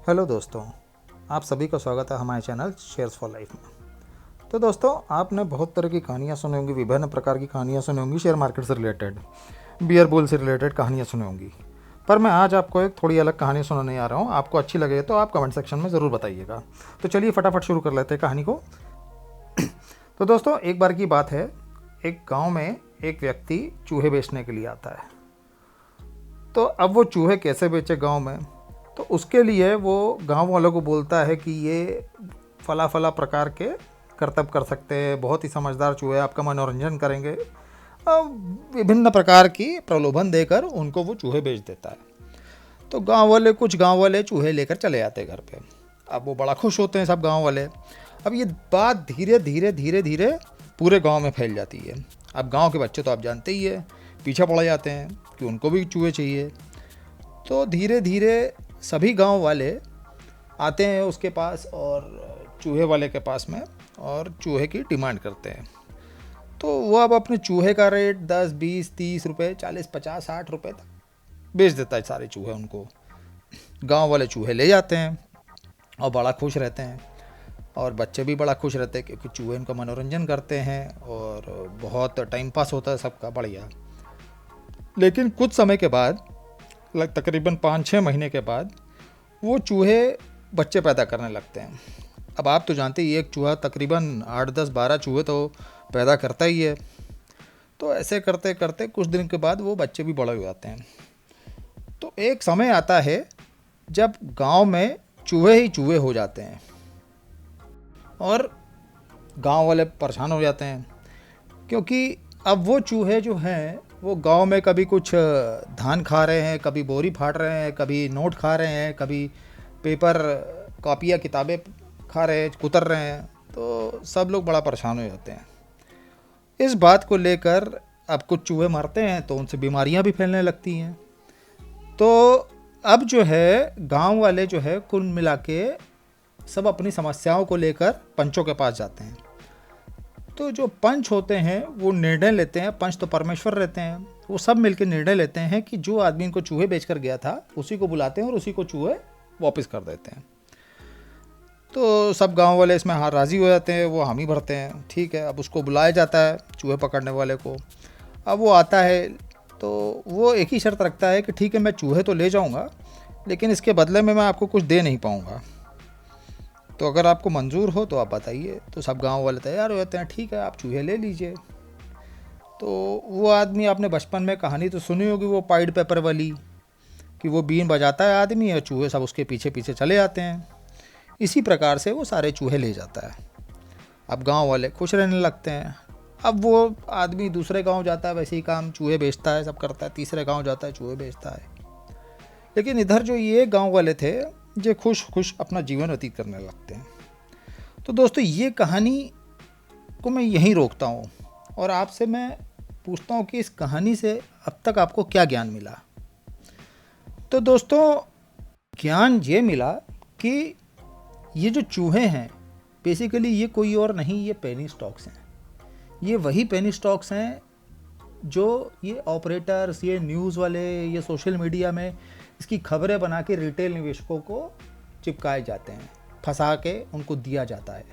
Hello दोस्तों, आप सभी का स्वागत है हमारे चैनल शेयर्स फॉर लाइफ में। तो दोस्तों, आपने बहुत तरह की कहानियाँ सुनी होंगी, विभिन्न प्रकार की कहानियाँ सुनी होंगी, शेयर मार्केट से रिलेटेड, बियर बुल से रिलेटेड कहानियाँ सुनी होंगी। पर मैं आज आपको एक थोड़ी अलग कहानी सुनाने आ रहा हूँ। आपको अच्छी लगे तो आप कमेंट सेक्शन में ज़रूर बताइएगा। तो चलिए फटाफट शुरू कर लेते हैं कहानी को। तो दोस्तों, एक बार की बात है, एक गाँव में एक व्यक्ति चूहे बेचने के लिए आता है। तो अब वो चूहे कैसे बेचे गाँव में, तो उसके लिए वो गांव वालों को बोलता है कि ये फला फला प्रकार के करतब कर सकते हैं, बहुत ही समझदार चूहे आपका मनोरंजन करेंगे। विभिन्न प्रकार की प्रलोभन देकर उनको वो चूहे बेच देता है। तो कुछ गांव वाले चूहे लेकर चले आते हैं घर पे। अब वो बड़ा खुश होते हैं सब गांव वाले। अब ये बात धीरे धीरे धीरे धीरे पूरे गांव में फैल जाती है। अब गांव के बच्चे तो आप जानते ही है, पीछे पड़ जाते हैं कि उनको भी चूहे चाहिए। तो धीरे धीरे सभी गांव वाले आते हैं उसके पास और चूहे वाले के पास में, और चूहे की डिमांड करते हैं। तो वो अब अपने चूहे का रेट 10, 20, 30 रुपये, 40, 50, 60 रुपये तक बेच देता है सारे चूहे उनको। गांव वाले चूहे ले जाते हैं और बड़ा खुश रहते हैं, और बच्चे भी बड़ा खुश रहते हैं क्योंकि चूहे इनका मनोरंजन करते हैं और बहुत टाइम पास होता है सबका बढ़िया। लेकिन कुछ समय के बाद, तकरीबन 5-6 महीने के बाद, वो चूहे बच्चे पैदा करने लगते हैं। अब आप तो जानते ही, एक चूहा तकरीबन 8, 10, 12 चूहे तो पैदा करता ही है। तो ऐसे करते करते कुछ दिन के बाद वो बच्चे भी बड़े हो जाते हैं। तो एक समय आता है जब गांव में चूहे ही चूहे हो जाते हैं और गांव वाले परेशान हो जाते हैं, क्योंकि अब वो चूहे जो हैं वो गांव में कभी कुछ धान खा रहे हैं, कभी बोरी फाड़ रहे हैं, कभी नोट खा रहे हैं, कभी पेपर, कॉपियाँ, किताबें खा रहे हैं, कुतर रहे हैं। तो सब लोग बड़ा परेशान हो जाते हैं इस बात को लेकर। अब कुछ चूहे मरते हैं तो उनसे बीमारियां भी फैलने लगती हैं। तो अब जो है गांव वाले जो है कुल मिला के सब अपनी समस्याओं को लेकर पंचों के पास जाते हैं। तो जो पंच होते हैं वो निर्णय लेते हैं, पंच तो परमेश्वर रहते हैं, वो सब मिलकर निर्णय लेते हैं कि जो आदमी इनको चूहे बेचकर गया था उसी को बुलाते हैं और उसी को चूहे वापस कर देते हैं। तो सब गांव वाले इसमें राज़ी हो जाते हैं, वो हामी भरते हैं। ठीक है, अब उसको बुलाया जाता है चूहे पकड़ने वाले को। अब वो आता है तो वो एक ही शर्त रखता है कि ठीक है, मैं चूहे तो ले जाऊंगा, लेकिन इसके बदले में मैं आपको कुछ दे नहीं पाऊंगा। तो अगर आपको मंजूर हो तो आप बताइए। तो सब गांव वाले तैयार हो जाते हैं, ठीक है आप चूहे ले लीजिए। तो वो आदमी, आपने बचपन में कहानी तो सुनी होगी वो पाइड पेपर वाली, कि वो बीन बजाता है आदमी और चूहे सब उसके पीछे पीछे चले जाते हैं। इसी प्रकार से वो सारे चूहे ले जाता है। अब गांव वाले खुश रहने लगते हैं। अब वो आदमी दूसरे गांव जाता है, वैसे ही काम चूहे बेचता है, सब करता है। तीसरे गांव जाता है, चूहे बेचता है। लेकिन इधर जो ये गांव वाले थे, ये खुश खुश अपना जीवन व्यतीत करने लगते हैं। तो दोस्तों, ये कहानी को मैं यहीं रोकता हूँ और आपसे मैं पूछता हूँ कि इस कहानी से अब तक आपको क्या ज्ञान मिला। तो दोस्तों, ज्ञान ये मिला कि ये जो चूहे हैं बेसिकली ये कोई और नहीं, ये पेनी स्टॉक्स हैं। ये वही पेनी स्टॉक्स हैं जो ये ऑपरेटर्स, ये न्यूज़ वाले, ये सोशल मीडिया में इसकी खबरें बना के रिटेल निवेशकों को चिपकाए जाते हैं, फंसा के उनको दिया जाता है।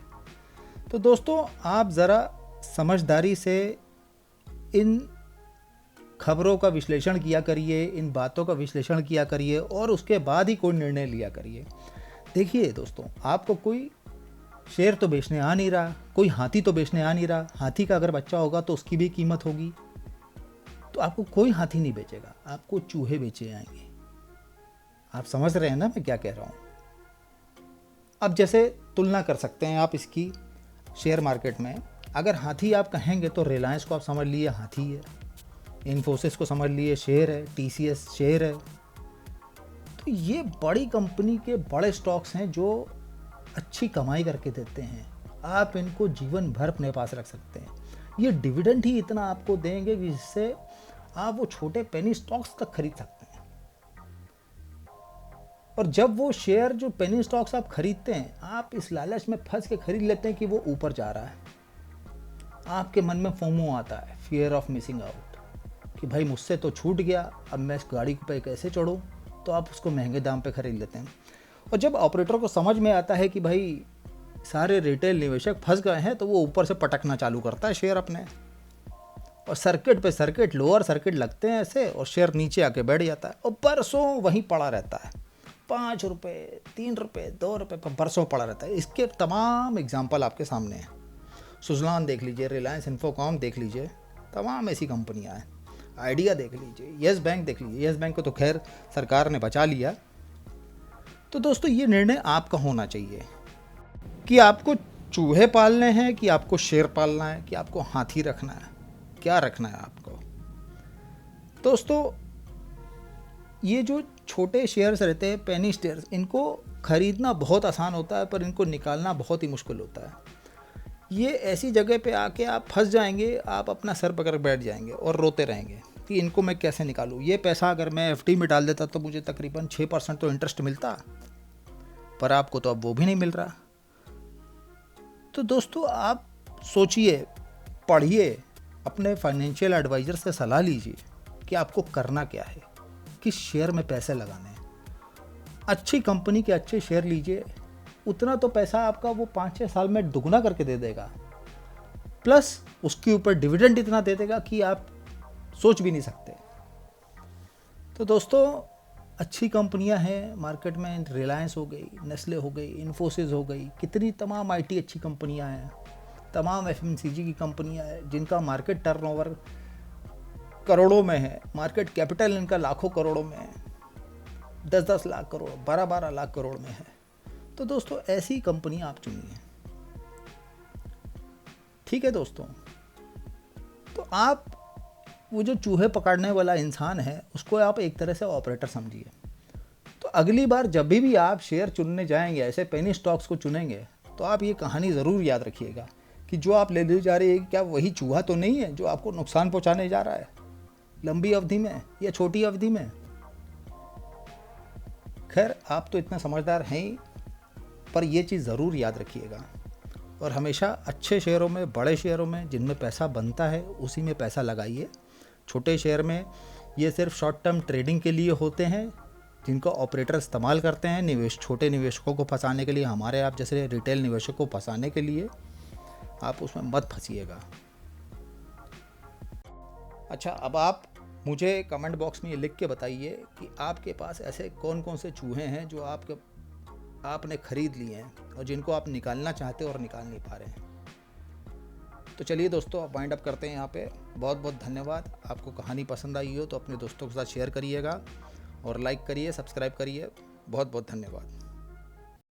तो दोस्तों, आप ज़रा समझदारी से इन खबरों का विश्लेषण किया करिए, इन बातों का विश्लेषण किया करिए और उसके बाद ही कोई निर्णय लिया करिए। देखिए दोस्तों, आपको कोई शेर तो बेचने आ नहीं रहा, कोई हाथी तो बेचने आ नहीं रहा। हाथी का अगर बच्चा होगा तो उसकी भी कीमत होगी। तो आपको कोई हाथी नहीं बेचेगा, आपको चूहे बेचे जाएंगे। आप समझ रहे हैं ना मैं क्या कह रहा हूँ। अब जैसे तुलना कर सकते हैं आप इसकी शेयर मार्केट में। अगर हाथी आप कहेंगे तो रिलायंस को आप समझ लिए हाथी है, इन्फोसिस को समझ लिए शेर है, TCS शेर है। तो ये बड़ी कंपनी के बड़े स्टॉक्स हैं जो अच्छी कमाई करके देते हैं। आप इनको जीवन भर अपने पास रख सकते हैं। ये डिविडेंड ही इतना आपको देंगे कि जिससे आप वो छोटे पेनी स्टॉक्स तक खरीद सकते हैं। और जब वो शेयर, जो पेनी स्टॉक्स आप खरीदते हैं, आप इस लालच में फंस के खरीद लेते हैं कि वो ऊपर जा रहा है। आपके मन में फोमो आता है, फियर ऑफ मिसिंग आउट, कि भाई मुझसे तो छूट गया, अब मैं इस गाड़ी पे कैसे चढ़ूँ। तो आप उसको महंगे दाम पे खरीद लेते हैं। और जब ऑपरेटर को समझ में आता है कि भाई सारे रिटेल निवेशक फंस गए हैं, तो वो ऊपर से पटकना चालू करता है शेयर अपने, और सर्किट पे सर्किट, लोअर सर्किट लगते हैं ऐसे, और शेयर नीचे आके बैठ जाता है और बरसों वहीं पड़ा रहता है। 5 रुपये, 3 रुपये, 2 रुपये पर बरसों पड़ा रहता है। इसके तमाम एग्जाम्पल आपके सामने हैं। सुजलान देख लीजिए, रिलायंस इन्फोकॉम देख लीजिए, तमाम ऐसी कंपनियां हैं। आइडिया देख लीजिए, येस बैंक देख लीजिए। येस बैंक को तो खैर सरकार ने बचा लिया। तो दोस्तों, ये निर्णय आपका होना चाहिए कि आपको चूहे पालने हैं, कि आपको शेर पालना है, कि आपको हाथी रखना है, क्या रखना है आपको। दोस्तों, ये जो छोटे शेयर्स रहते हैं, पेनी शेयर्स, इनको खरीदना बहुत आसान होता है, पर इनको निकालना बहुत ही मुश्किल होता है। ये ऐसी जगह पे आके आप फंस जाएंगे, आप अपना सर पकड़ बैठ जाएंगे और रोते रहेंगे कि इनको मैं कैसे निकालूं। ये पैसा अगर मैं एफडी में डाल देता तो मुझे तकरीबन 6% तो इंटरेस्ट मिलता, पर आपको तो अब वो भी नहीं मिल रहा। तो दोस्तों, आप सोचिए, पढ़िए, अपने फाइनेंशियल एडवाइज़र से सलाह लीजिए कि आपको करना क्या है, किस शेयर में पैसे लगाने हैं। अच्छी कंपनी के अच्छे शेयर लीजिए, उतना तो पैसा आपका वो 5-6 साल में दुगना करके दे देगा, प्लस उसके ऊपर डिविडेंड इतना दे देगा कि आप सोच भी नहीं सकते। तो दोस्तों, अच्छी कंपनियां हैं मार्केट में, रिलायंस हो गई, नेस्ले हो गई, इन्फोसिस हो गई, कितनी तमाम आईटी अच्छी कंपनियां हैं, तमाम एफएमसीजी की कंपनियां हैं जिनका मार्केट टर्नओवर करोड़ों में है, मार्केट कैपिटल इनका लाखों करोड़ों में है, 10-10 लाख करोड़, 12-12 लाख करोड़ में है। तो दोस्तों, ऐसी कंपनियां आप चुनिए। ठीक है दोस्तों, तो आप वो जो चूहे पकड़ने वाला इंसान है, उसको आप एक तरह से ऑपरेटर समझिए। तो अगली बार जब भी आप शेयर चुनने जाएंगे, ऐसे पेनी स्टॉक्स को चुनेंगे, तो आप ये कहानी ज़रूर याद रखिएगा कि जो आप लेने जा रहे हैं, क्या वही चूहा तो नहीं है जो आपको नुकसान पहुंचाने जा रहा है, लंबी अवधि में या छोटी अवधि में। खैर, आप तो इतना समझदार हैं ही, पर यह चीज़ ज़रूर याद रखिएगा, और हमेशा अच्छे शेयरों में, बड़े शेयरों में, जिनमें पैसा बनता है, उसी में पैसा लगाइए। छोटे शेयर में ये सिर्फ शॉर्ट टर्म ट्रेडिंग के लिए होते हैं, जिनको ऑपरेटर इस्तेमाल करते हैं छोटे निवेशकों को फंसाने के लिए, हमारे आप जैसे रिटेल निवेशकों को फंसाने के लिए। आप उसमें मत फंसिएगा। अच्छा, अब आप मुझे कमेंट बॉक्स में ये लिख के बताइए कि आपके पास ऐसे कौन कौन से चूहे हैं जो आपने ख़रीद लिए हैं और जिनको आप निकालना चाहते हो और निकाल नहीं पा रहे हैं। तो चलिए दोस्तों, आप वाइंड अप करते हैं यहाँ पे। बहुत बहुत धन्यवाद। आपको कहानी पसंद आई हो तो अपने दोस्तों के साथ शेयर करिएगा और लाइक करिए, सब्सक्राइब करिए। बहुत बहुत धन्यवाद।